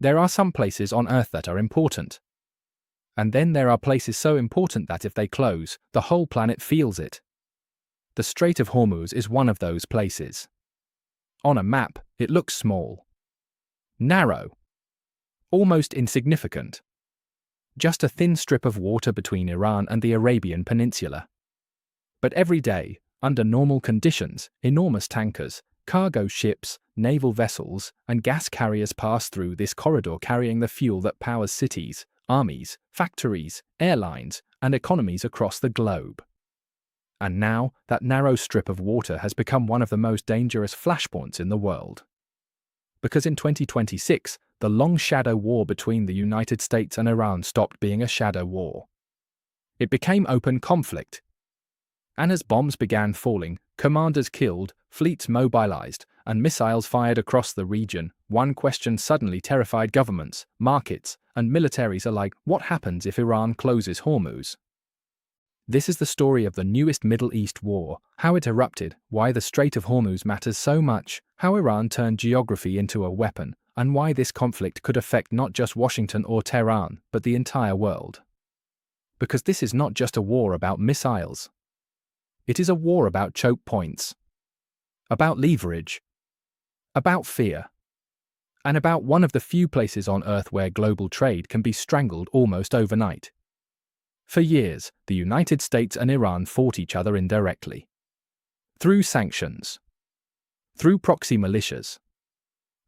There are some places on Earth that are important. And then there are places so important that if they close, the whole planet feels it. The Strait of Hormuz is one of those places. On a map, it looks small, narrow, almost insignificant. Just a thin strip of water between Iran and the Arabian Peninsula. But every day, under normal conditions, enormous tankers, cargo ships, naval vessels, and gas carriers pass through this corridor carrying the fuel that powers cities, armies, factories, airlines, and economies across the globe. And now, that narrow strip of water has become one of the most dangerous flashpoints in the world. Because in 2026, the long shadow war between the United States and Iran stopped being a shadow war. It became open conflict. And as bombs began falling, commanders killed, fleets mobilized, and missiles fired across the region, one question suddenly terrified governments, markets, and militaries alike: what happens if Iran closes Hormuz? This is the story of the newest Middle East war, how it erupted, why the Strait of Hormuz matters so much, how Iran turned geography into a weapon, and why this conflict could affect not just Washington or Tehran, but the entire world. Because this is not just a war about missiles. It is a war about choke points, about leverage, about fear, and about one of the few places on Earth where global trade can be strangled almost overnight. For years, the United States and Iran fought each other indirectly. Through sanctions, through proxy militias,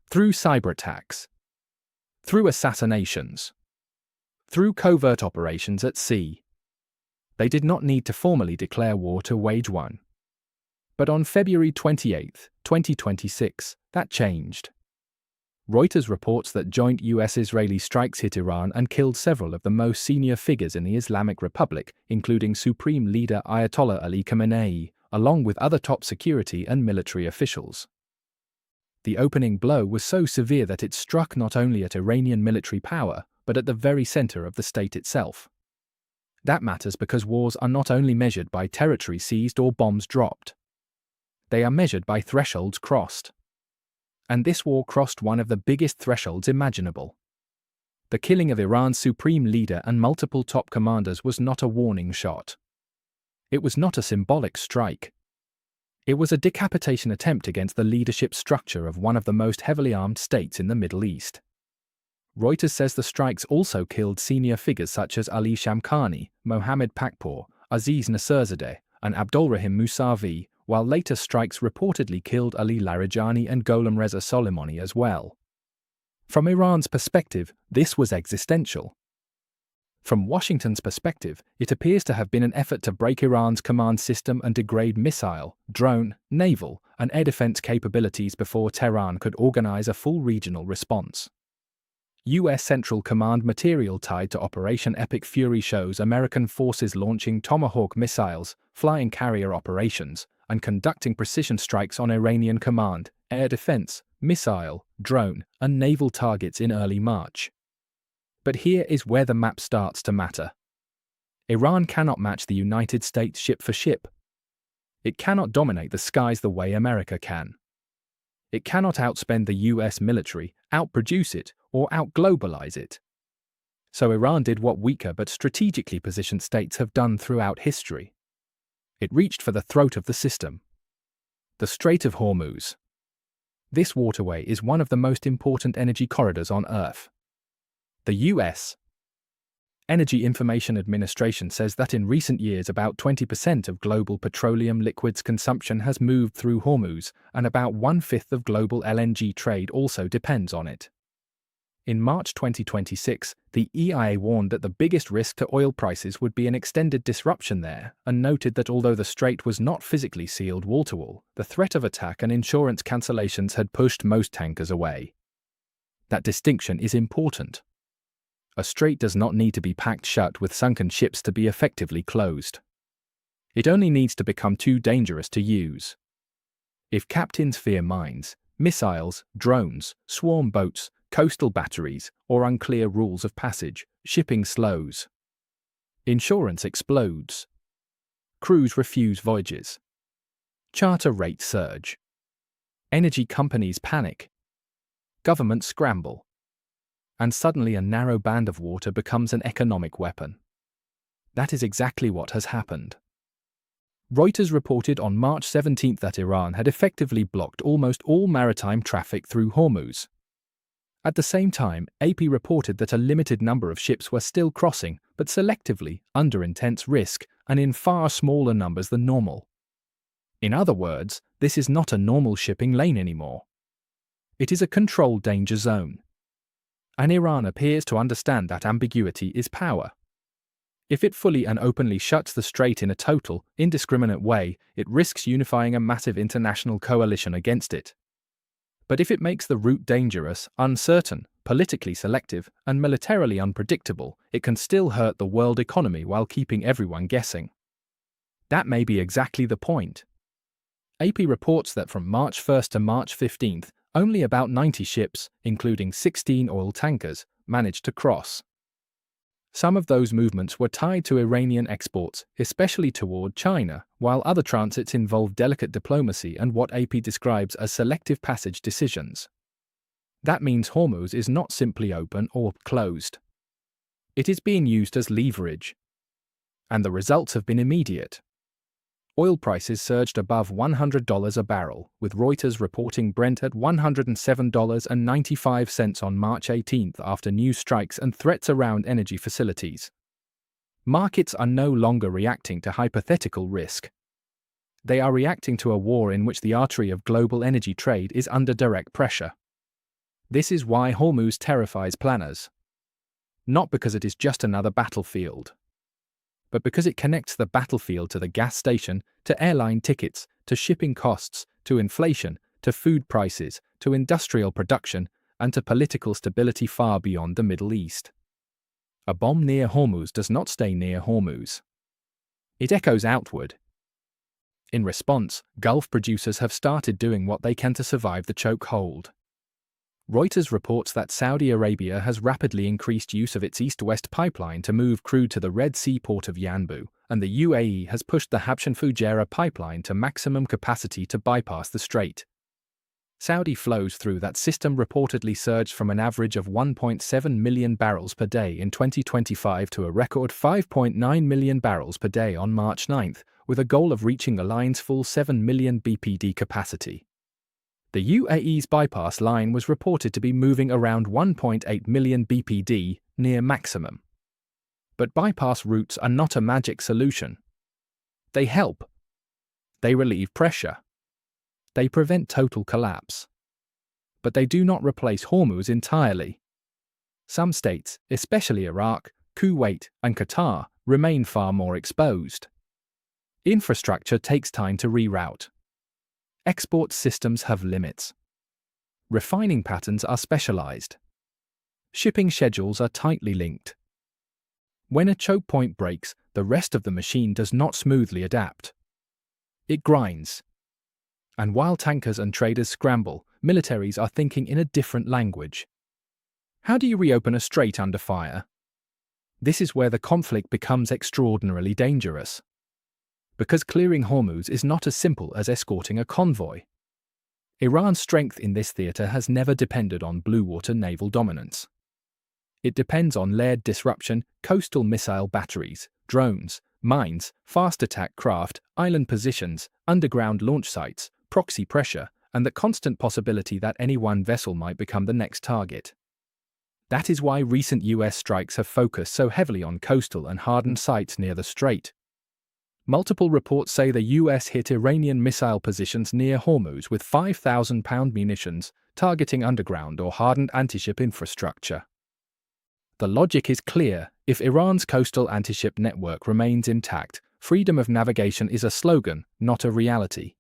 through cyber attacks, through assassinations, through covert operations at sea. They did not need to formally declare war to wage one. But on February 28, 2026, that changed. Reuters reports that joint US-Israeli strikes hit Iran and killed several of the most senior figures in the Islamic Republic, including Supreme Leader Ayatollah Ali Khamenei, along with other top security and military officials. The opening blow was so severe that it struck not only at Iranian military power, but at the very center of the state itself. That matters because wars are not only measured by territory seized or bombs dropped. They are measured by thresholds crossed. And this war crossed one of the biggest thresholds imaginable. The killing of Iran's supreme leader and multiple top commanders was not a warning shot. It was not a symbolic strike. It was a decapitation attempt against the leadership structure of one of the most heavily armed states in the Middle East. Reuters says the strikes also killed senior figures such as Ali Shamkhani, Mohammad Pakpour, Aziz Nasirzadeh, and Abdolrahim Mousavi, while later strikes reportedly killed Ali Larijani and Gholam Reza Soleimani as well. From Iran's perspective, this was existential. From Washington's perspective, it appears to have been an effort to break Iran's command system and degrade missile, drone, naval, and air defense capabilities before Tehran could organize a full regional response. U.S. Central Command material tied to Operation Epic Fury shows American forces launching Tomahawk missiles, flying carrier operations, and conducting precision strikes on Iranian command, air defense, missile, drone, and naval targets in early March. But here is where the map starts to matter. Iran cannot match the United States ship for ship. It cannot dominate the skies the way America can. It cannot outspend the US military, outproduce it, or outglobalize it. So Iran did what weaker but strategically positioned states have done throughout history. It reached for the throat of the system. The Strait of Hormuz. This waterway is one of the most important energy corridors on Earth. The U.S. Energy Information Administration says that in recent years about 20% of global petroleum liquids consumption has moved through Hormuz, and about 1/5 of global LNG trade also depends on it. In March 2026, the EIA warned that the biggest risk to oil prices would be an extended disruption there, and noted that although the strait was not physically sealed wall-to-wall, the threat of attack and insurance cancellations had pushed most tankers away. That distinction is important. A strait does not need to be packed shut with sunken ships to be effectively closed. It only needs to become too dangerous to use. If captains fear mines, missiles, drones, swarm boats, coastal batteries, or unclear rules of passage, shipping slows. Insurance explodes. Crews refuse voyages. Charter rates surge. Energy companies panic. Governments scramble. and suddenly a narrow band of water becomes an economic weapon. That is exactly what has happened. Reuters reported on March 17 that Iran had effectively blocked almost all maritime traffic through Hormuz. At the same time, AP reported that a limited number of ships were still crossing, but selectively, under intense risk, and in far smaller numbers than normal. In other words, this is not a normal shipping lane anymore. It is a controlled danger zone. And Iran appears to understand that ambiguity is power. If it fully and openly shuts the strait in a total, indiscriminate way, it risks unifying a massive international coalition against it. But if it makes the route dangerous, uncertain, politically selective, and militarily unpredictable, it can still hurt the world economy while keeping everyone guessing. That may be exactly the point. AP reports that from March 1 to March 15, only about 90 ships, including 16 oil tankers, managed to cross. Some of those movements were tied to Iranian exports, especially toward China, while other transits involved delicate diplomacy and what AP describes as selective passage decisions. That means Hormuz is not simply open or closed. It is being used as leverage. And the results have been immediate. Oil prices surged above $100 a barrel, with Reuters reporting Brent at $107.95 on March 18 after new strikes and threats around energy facilities. Markets are no longer reacting to hypothetical risk. They are reacting to a war in which the artery of global energy trade is under direct pressure. This is why Hormuz terrifies planners. Not because it is just another battlefield, but because it connects the battlefield to the gas station, to airline tickets, to shipping costs, to inflation, to food prices, to industrial production, and to political stability far beyond the Middle East. A bomb near Hormuz does not stay near Hormuz. It echoes outward. In response, Gulf producers have started doing what they can to survive the chokehold. Reuters reports that Saudi Arabia has rapidly increased use of its east-west pipeline to move crude to the Red Sea port of Yanbu, and the UAE has pushed the Habshan-Fujairah pipeline to maximum capacity to bypass the strait. Saudi flows through that system reportedly surged from an average of 1.7 million barrels per day in 2025 to a record 5.9 million barrels per day on March 9, with a goal of reaching the line's full 7 million BPD capacity. The UAE's bypass line was reported to be moving around 1.8 million BPD, near maximum. But bypass routes are not a magic solution. They help. They relieve pressure. They prevent total collapse. But they do not replace Hormuz entirely. Some states, especially Iraq, Kuwait, and Qatar, remain far more exposed. Infrastructure takes time to reroute. Export systems have limits. Refining patterns are specialized. Shipping schedules are tightly linked. When a choke point breaks, the rest of the machine does not smoothly adapt. It grinds. And while tankers and traders scramble, militaries are thinking in a different language. How do you reopen a strait under fire? This is where the conflict becomes extraordinarily dangerous. Because clearing Hormuz is not as simple as escorting a convoy. Iran's strength in this theater has never depended on blue water naval dominance. It depends on layered disruption, coastal missile batteries, drones, mines, fast attack craft, island positions, underground launch sites, proxy pressure, and the constant possibility that any one vessel might become the next target. That is why recent US strikes have focused so heavily on coastal and hardened sites near the strait. Multiple reports say the US hit Iranian missile positions near Hormuz with 5,000-pound munitions, targeting underground or hardened anti-ship infrastructure. The logic is clear: if Iran's coastal anti-ship network remains intact, freedom of navigation is a slogan, not a reality.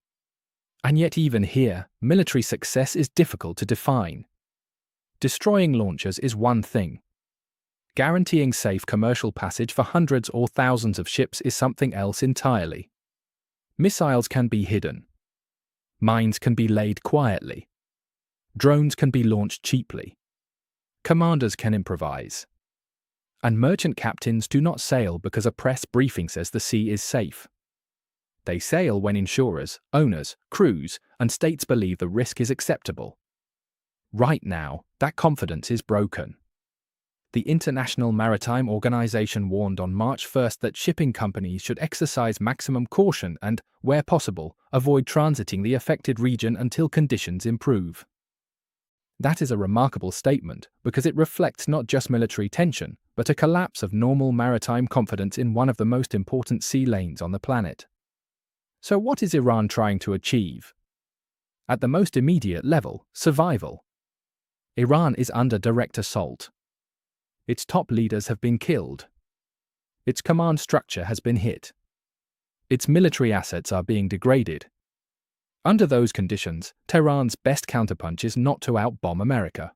And yet even here, military success is difficult to define. Destroying launchers is one thing. Guaranteeing safe commercial passage for hundreds or thousands of ships is something else entirely. Missiles can be hidden. Mines can be laid quietly. Drones can be launched cheaply. Commanders can improvise. And merchant captains do not sail because a press briefing says the sea is safe. They sail when insurers, owners, crews, and states believe the risk is acceptable. Right now, that confidence is broken. The International Maritime Organization warned on March 1st that shipping companies should exercise maximum caution and, where possible, avoid transiting the affected region until conditions improve. That is a remarkable statement because it reflects not just military tension, but a collapse of normal maritime confidence in one of the most important sea lanes on the planet. So what is Iran trying to achieve? At the most immediate level, survival. Iran is under direct assault. Its top leaders have been killed. Its command structure has been hit. Its military assets are being degraded. Under those conditions, Tehran's best counterpunch is not to outbomb America.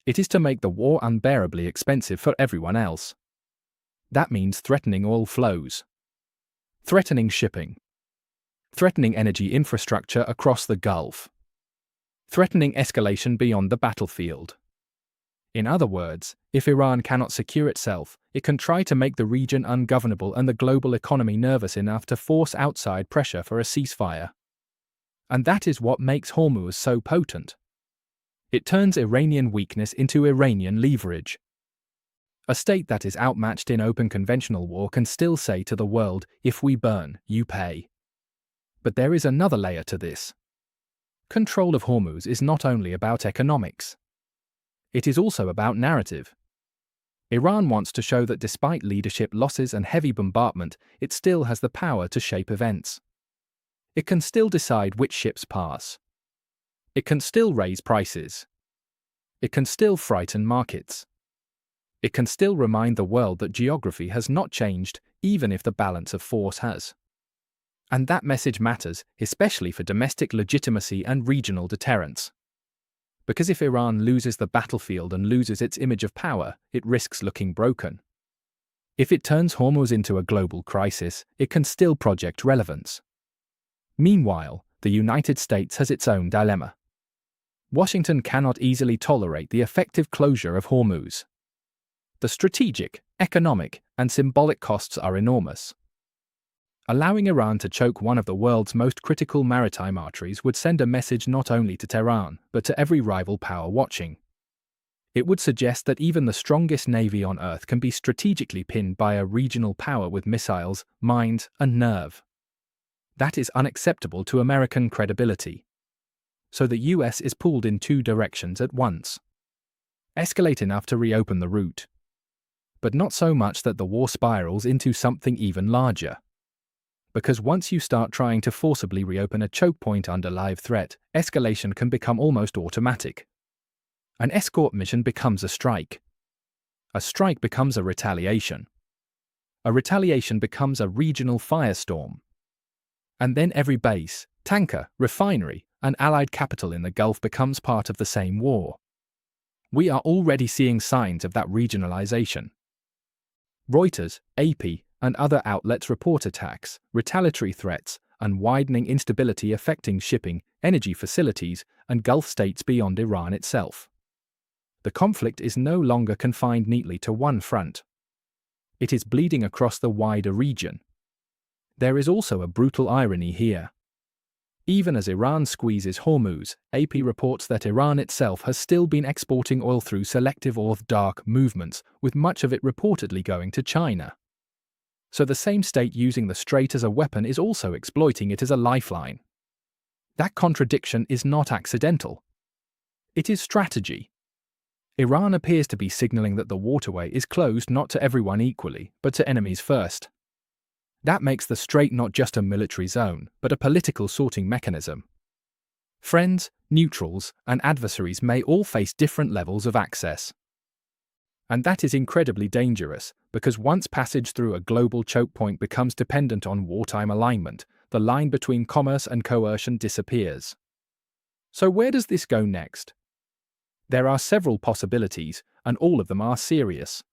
It is to make the war unbearably expensive for everyone else. That means threatening oil flows, threatening shipping, threatening energy infrastructure across the Gulf, threatening escalation beyond the battlefield. In other words, if Iran cannot secure itself, it can try to make the region ungovernable and the global economy nervous enough to force outside pressure for a ceasefire. And that is what makes Hormuz so potent. It turns Iranian weakness into Iranian leverage. A state that is outmatched in open conventional war can still say to the world, if we burn, you pay. But there is another layer to this. Control of Hormuz is not only about economics. It is also about narrative. Iran wants to show that despite leadership losses and heavy bombardment, it still has the power to shape events. It can still decide which ships pass. It can still raise prices. It can still frighten markets. It can still remind the world that geography has not changed, even if the balance of force has. And that message matters, especially for domestic legitimacy and regional deterrence. Because if Iran loses the battlefield and loses its image of power, it risks looking broken. If it turns Hormuz into a global crisis, it can still project relevance. Meanwhile, the United States has its own dilemma. Washington cannot easily tolerate the effective closure of Hormuz. The strategic, economic, and symbolic costs are enormous. Allowing Iran to choke one of the world's most critical maritime arteries would send a message not only to Tehran, but to every rival power watching. It would suggest that even the strongest navy on Earth can be strategically pinned by a regional power with missiles, mines, and nerve. That is unacceptable to American credibility. So the US is pulled in two directions at once. Escalate enough to reopen the route. But not so much that the war spirals into something even larger. Because once you start trying to forcibly reopen a choke point under live threat, escalation can become almost automatic. An escort mission becomes a strike. A strike becomes a retaliation. A retaliation becomes a regional firestorm. And then every base, tanker, refinery, and allied capital in the Gulf becomes part of the same war. We are already seeing signs of that regionalization. Reuters, AP, and other outlets report attacks, retaliatory threats, and widening instability affecting shipping, energy facilities, and Gulf states beyond Iran itself. The conflict is no longer confined neatly to one front. It is bleeding across the wider region. There is also a brutal irony here. Even as Iran squeezes Hormuz, AP reports that Iran itself has still been exporting oil through selective or dark movements, with much of it reportedly going to China. So the same state using the strait as a weapon is also exploiting it as a lifeline. That contradiction is not accidental. It is strategy. Iran appears to be signaling that the waterway is closed not to everyone equally, but to enemies first. That makes the strait not just a military zone, but a political sorting mechanism. Friends, neutrals, and adversaries may all face different levels of access. And that is incredibly dangerous, because once passage through a global choke point becomes dependent on wartime alignment, the line between commerce and coercion disappears. So where does this go next? There are several possibilities, and all of them are serious.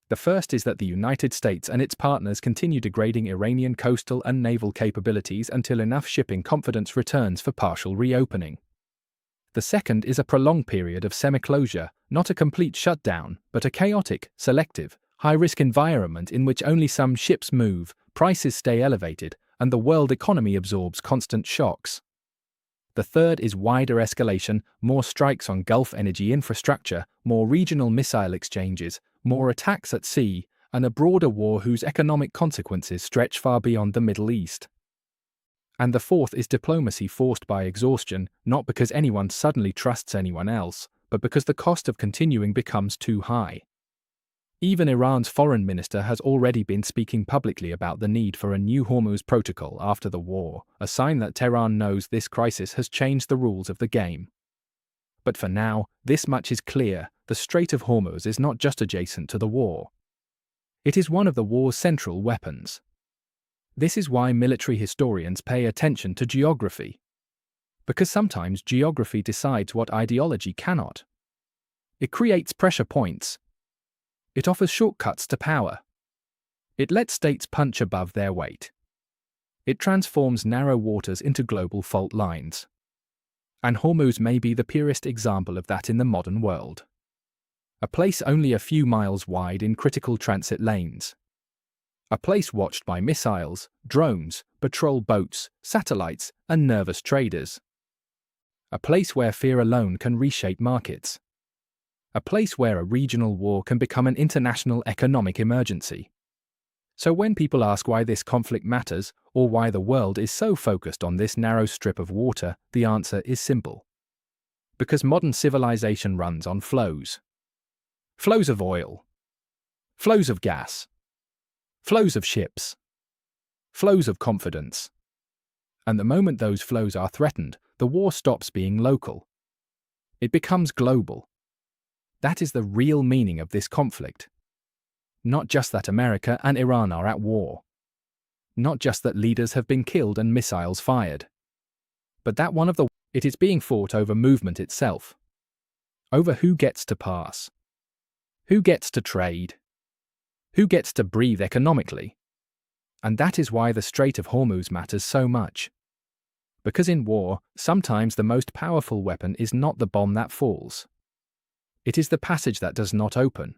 The first is that the United States and its partners continue degrading Iranian coastal and naval capabilities until enough shipping confidence returns for partial reopening. The second is a prolonged period of semi-closure, not a complete shutdown, but a chaotic, selective, high-risk environment in which only some ships move, prices stay elevated, and the world economy absorbs constant shocks. The third is wider escalation, more strikes on Gulf energy infrastructure, more regional missile exchanges, more attacks at sea, and a broader war whose economic consequences stretch far beyond the Middle East. And the fourth is diplomacy forced by exhaustion, not because anyone suddenly trusts anyone else, but because the cost of continuing becomes too high. Even Iran's foreign minister has already been speaking publicly about the need for a new Hormuz protocol after the war, a sign that Tehran knows this crisis has changed the rules of the game. But for now, this much is clear: the Strait of Hormuz is not just adjacent to the war. It is one of the war's central weapons. This is why military historians pay attention to geography. Because sometimes geography decides what ideology cannot. It creates pressure points. It offers shortcuts to power. It lets states punch above their weight. It transforms narrow waters into global fault lines. And Hormuz may be the purest example of that in the modern world. A place only a few miles wide in critical transit lanes. A place watched by missiles, drones, patrol boats, satellites, and nervous traders. A place where fear alone can reshape markets. A place where a regional war can become an international economic emergency. So when people ask why this conflict matters, or why the world is so focused on this narrow strip of water, the answer is simple. Because modern civilization runs on flows. Flows of oil. Flows of gas. Flows of ships. Flows of confidence. And the moment those flows are threatened, the war stops being local. It becomes global. That is the real meaning of this conflict. Not just that America and Iran are at war. Not just that leaders have been killed and missiles fired. But that it is being fought over movement itself. Over who gets to pass. Who gets to trade. Who gets to breathe economically. And that is why the Strait of Hormuz matters so much. Because in war, sometimes the most powerful weapon is not the bomb that falls. It is the passage that does not open.